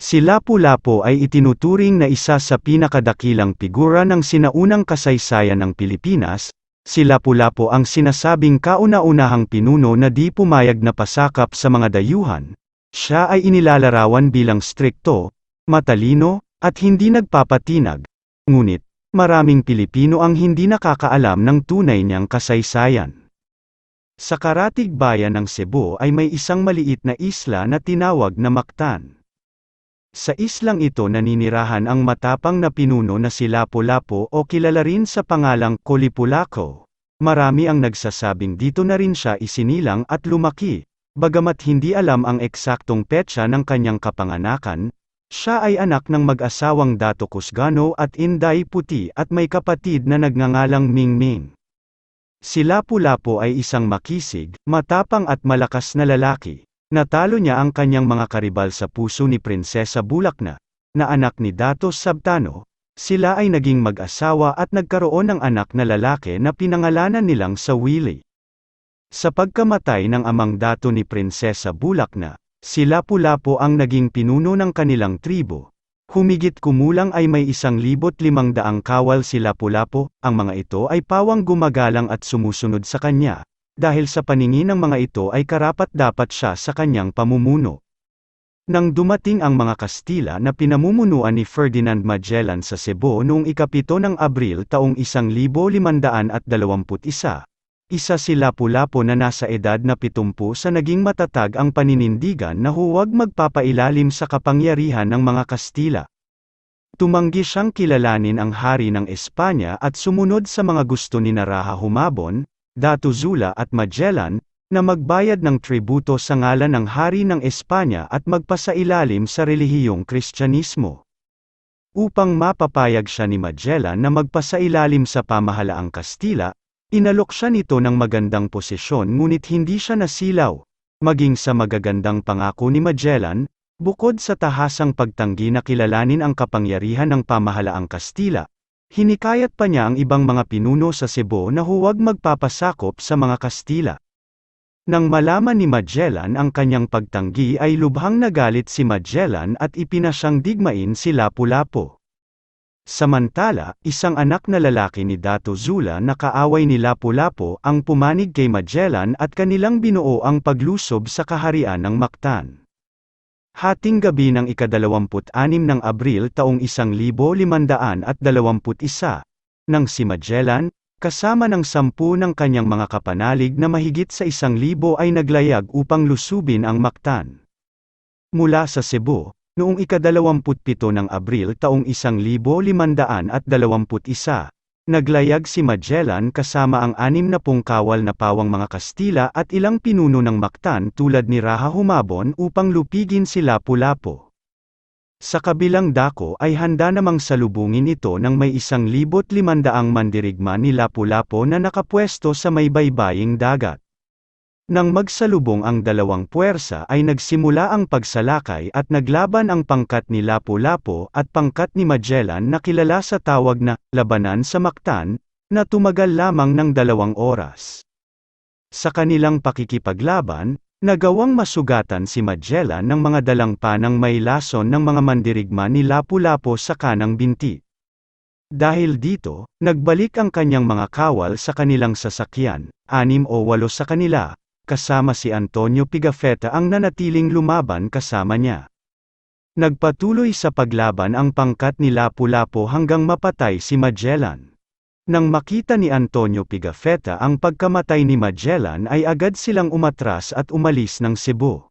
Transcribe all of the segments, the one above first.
Si Lapu-Lapu ay itinuturing na isa sa pinakadakilang figura ng sinaunang kasaysayan ng Pilipinas. Si Lapu-Lapu ang sinasabing kauna-unahang pinuno na di pumayag na pasakop sa mga dayuhan. Siya ay inilalarawan bilang strikto, matalino, at hindi nagpapatinag. Ngunit, maraming Pilipino ang hindi nakakaalam ng tunay niyang kasaysayan. Sa karatig bayan ng Cebu ay may isang maliit na isla na tinawag na Mactan. Sa islang ito naninirahan ang matapang na pinuno na si Lapu-Lapu o kilala rin sa pangalang Kolipulaco. Marami ang nagsasabing dito na rin siya isinilang at lumaki. Bagamat hindi alam ang eksaktong petsa ng kanyang kapanganakan, siya ay anak ng mag-asawang Dato Kusgano at Inday Puti at may kapatid na nagngangalang Mingming. Si Lapu-Lapu ay isang makisig, matapang at malakas na lalaki. Natalo niya ang kanyang mga karibal sa puso ni Prinsesa Bulakna, na anak ni Dato Sabtano. Sila ay naging mag-asawa at nagkaroon ng anak na lalaki na pinangalanan nilang Sawili. Sa pagkamatay ng amang dato ni Prinsesa Bulakna, si Lapu-Lapu ang naging pinuno ng kanilang tribo. Humigit kumulang ay may 1,500 kawal si Lapu-Lapu, ang mga ito ay pawang gumagalang at sumusunod sa kanya. Dahil sa paningin ng mga ito ay karapat-dapat siya sa kanyang pamumuno. Nang dumating ang mga Kastila na pinamumunuan ni Ferdinand Magellan sa Cebu noong ika-7 ng Abril taong 1521, isa si Lapu-Lapu na nasa edad na 70 sa naging matatag ang paninindigan na huwag magpapailalim sa kapangyarihan ng mga Kastila. Tumanggi siyang kilalanin ang hari ng Espanya at sumunod sa mga gusto ni Naraha Humabon, Dato Zula at Magellan, na magbayad ng tributo sa ngalan ng hari ng Espanya at magpasailalim sa relihiyong Kristyanismo. Upang mapapayag siya ni Magellan na magpasailalim sa pamahalaang Kastila, inalok siya nito ng magandang posisyon ngunit hindi siya nasilaw. Maging sa magagandang pangako ni Magellan, bukod sa tahasang pagtanggi na kilalanin ang kapangyarihan ng pamahalaang Kastila, hinikayat pa niya ang ibang mga pinuno sa Cebu na huwag magpapasakop sa mga Kastila. Nang malaman ni Magellan ang kanyang pagtanggi ay lubhang nagalit si Magellan at ipinasyang digmain si Lapu-Lapu. Samantala, isang anak na lalaki ni Dato Zula na kaaway ni Lapu-Lapu ang pumanig kay Magellan at kanilang binuo ang paglusob sa kaharian ng Mactan. Hating gabi ng ika-26 ng Abril taong 1521, nang si Magellan, kasama ng 10 ng kanyang mga kapanalig na mahigit sa 1,000 ay naglayag upang lusubin ang Mactan. Mula sa Cebu, noong ika-27 ng Abril taong 1521, naglayag si Magellan kasama ang 60 kawal na pawang mga Kastila at ilang pinuno ng Mactan tulad ni Raha Humabon upang lupigin si Lapu-Lapu. Sa kabilang dako ay handa namang salubungin ito ng may 1,500 mandirigma ni Lapu-Lapu na nakapwesto sa may baybaying dagat. Nang magsalubong ang dalawang puwersa ay nagsimula ang pagsalakay at naglaban ang pangkat ni Lapu-Lapu at pangkat ni Magellan na kilala sa tawag na Labanan sa Mactan, na tumagal lamang ng 2 oras. Sa kanilang pakikipaglaban, nagawang masugatan si Magellan ng mga dalang panang may lason ng mga mandirigma ni Lapu-Lapu sa kanang binti. Dahil dito, nagbalik ang kanyang mga kawal sa kanilang sasakyan, 6 o 8 sa kanila, kasama si Antonio Pigafetta ang nanatiling lumaban kasama niya. Nagpatuloy sa paglaban ang pangkat ni Lapu-Lapu hanggang mapatay si Magellan. Nang makita ni Antonio Pigafetta ang pagkamatay ni Magellan ay agad silang umatras at umalis ng Cebu.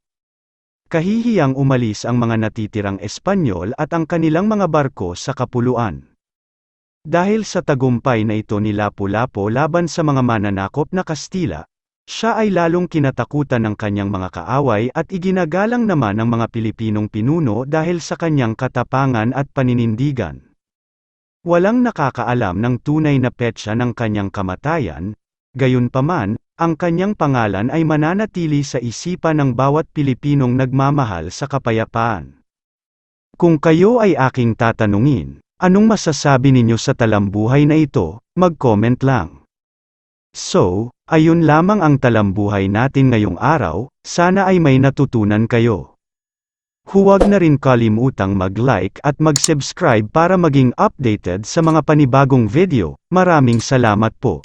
Kahihiyang umalis ang mga natitirang Espanyol at ang kanilang mga barko sa kapuluan. Dahil sa tagumpay na ito ni Lapu-Lapu laban sa mga mananakop na Kastila, siya ay lalong kinatakutan ng kanyang mga kaaway at iginagalang naman ng mga Pilipinong pinuno dahil sa kanyang katapangan at paninindigan. Walang nakakaalam ng tunay na petsa ng kanyang kamatayan, gayunpaman, ang kanyang pangalan ay mananatili sa isipan ng bawat Pilipinong nagmamahal sa kapayapaan. Kung kayo ay aking tatanungin, anong masasabi ninyo sa talambuhay na ito, mag-comment lang. So, ayun lamang ang talambuhay natin ngayong araw, sana ay may natutunan kayo. Huwag na rin kalimutang mag-like at mag-subscribe para maging updated sa mga panibagong video. Maraming salamat po.